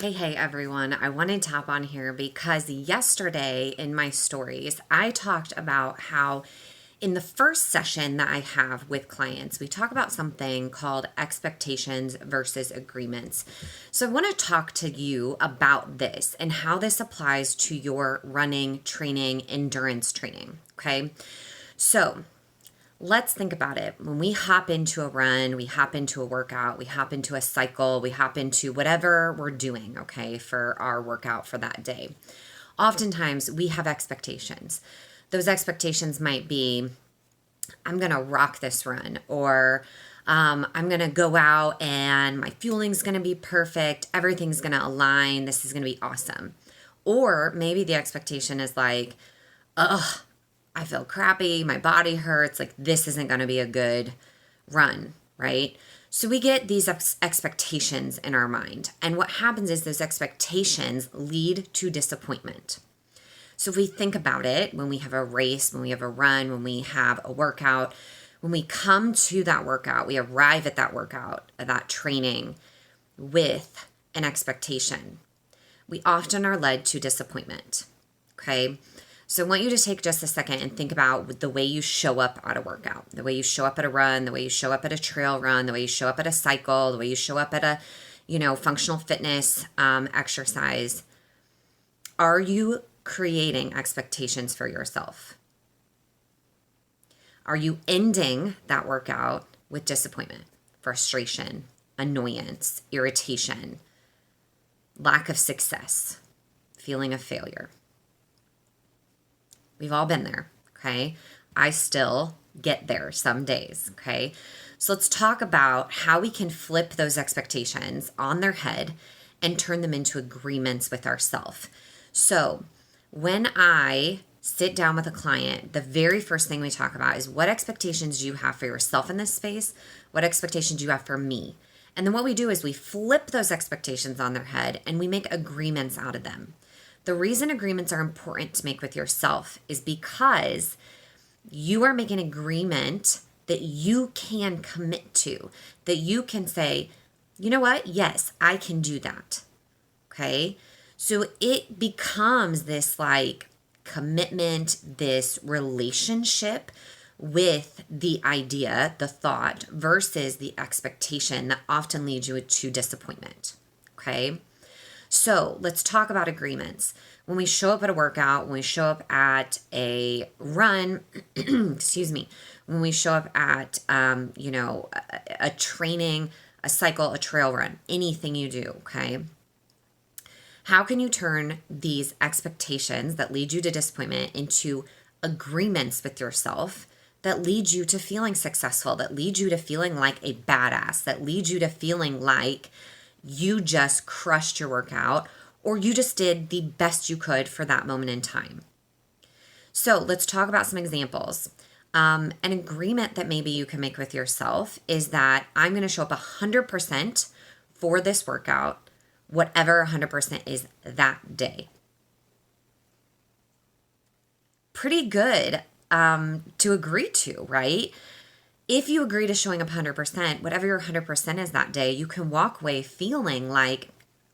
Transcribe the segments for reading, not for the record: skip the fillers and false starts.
Hey everyone. I wanted to hop on here because yesterday in my stories, I talked about how in the first session that I have with clients, we talk about something called expectations versus agreements. So I want to talk to you about this and how this applies to your running, training, endurance training. Okay. So let's think about it. When we hop into a run, we hop into a workout, we hop into a cycle, we hop into whatever we're doing, okay, for our workout for that day. Oftentimes we have expectations. Those expectations might be, I'm going to rock this run, or I'm going to go out and my fueling's going to be perfect. Everything's going to align. This is going to be awesome. Or maybe the expectation is like, ugh, I feel crappy, my body hurts, like this isn't going to be a good run, right? So we get these expectations in our mind. And what happens is those expectations lead to disappointment. So if we think about it, when we have a race, when we have a run, when we have a workout, when we come to that workout, we arrive at that workout, that training with an expectation, we often are led to disappointment, okay? So I want you to take just a second and think about the way you show up at a workout, the way you show up at a run, the way you show up at a trail run, the way you show up at a cycle, the way you show up at a, functional fitness exercise. Are you creating expectations for yourself? Are you ending that workout with disappointment, frustration, annoyance, irritation, lack of success, feeling of failure? We've all been there, okay? I still get there some days, okay? So let's talk about how we can flip those expectations on their head and turn them into agreements with ourselves. So when I sit down with a client, the very first thing we talk about is what expectations do you have for yourself in this space? What expectations do you have for me? And then what we do is we flip those expectations on their head and we make agreements out of them. The reason agreements are important to make with yourself is because you are making an agreement that you can commit to, that you can say, you know what? Yes, I can do that. Okay. So it becomes this like commitment, this relationship with the idea, the thought versus the expectation that often leads you to disappointment. Okay. So let's talk about agreements. When we show up at a workout, when we show up at a run, excuse me, when we show up at, a training, a cycle, a trail run, anything you do, okay? How can you turn these expectations that lead you to disappointment into agreements with yourself that lead you to feeling successful, that lead you to feeling like a badass, that lead you to feeling like you just crushed your workout or you just did the best you could for that moment in time? So let's talk about some examples. An agreement that maybe you can make with yourself is that I'm going to show up 100% for this workout, whatever 100% is that day. Pretty good to agree to, right? If you agree to showing up 100%, whatever your 100% is that day, you can walk away feeling like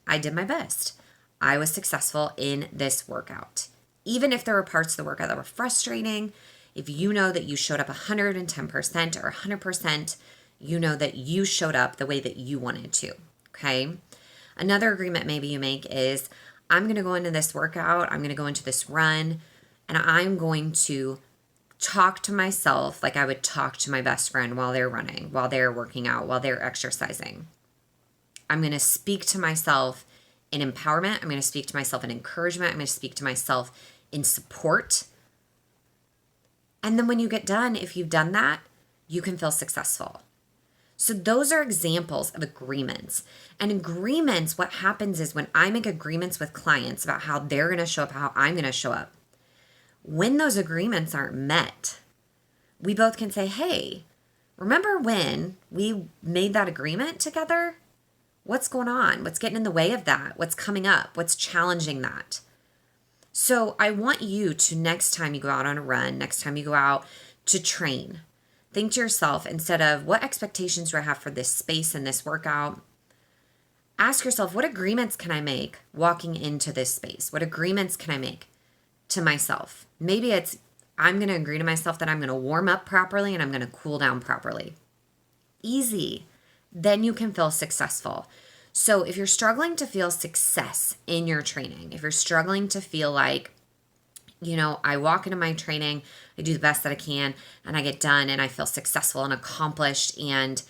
I did my best. I was successful in this workout. Even if there were parts of the workout that were frustrating, if you know that you showed up 110% or 100%, you know that you showed up the way that you wanted to, okay? Another agreement maybe you make is I'm going to go into this workout, I'm going to go into this run, and I'm going to talk to myself like I would talk to my best friend while they're running, while they're working out, while they're exercising. I'm going to speak to myself in empowerment. I'm going to speak to myself in encouragement. I'm going to speak to myself in support. And then when you get done, if you've done that, you can feel successful. So those are examples of agreements. And agreements, what happens is when I make agreements with clients about how they're going to show up, how I'm going to show up, when those agreements aren't met, we both can say, hey, remember when we made that agreement together? What's going on? What's getting in the way of that? What's coming up? What's challenging that? So I want you to, next time you go out on a run, next time you go out to train, think to yourself, instead of what expectations do I have for this space and this workout, Ask yourself, what agreements can I make walking into this space? What agreements can I make to myself? Maybe it's I'm going to agree to myself that I'm going to warm up properly and I'm going to cool down properly. Easy. Then you can feel successful. So if you're struggling to feel success in your training, if you're struggling to feel like, I walk into my training, I do the best that I can, and I get done and I feel successful and accomplished and,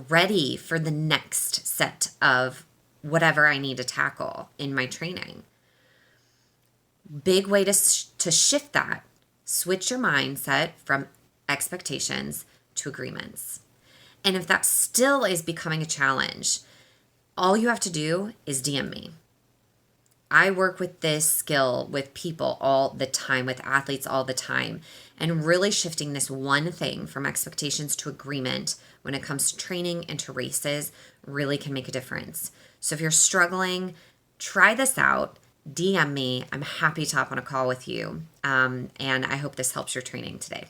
ready for the next set of whatever I need to tackle in my training. Big way to shift that, switch your mindset from expectations to agreements. And if that still is becoming a challenge, all you have to do is DM me. I work with this skill with people all the time, with athletes all the time, and really shifting this one thing from expectations to agreement when it comes to training and to races really can make a difference. So if you're struggling, try this out. DM me. I'm happy to hop on a call with you. And I hope this helps your training today.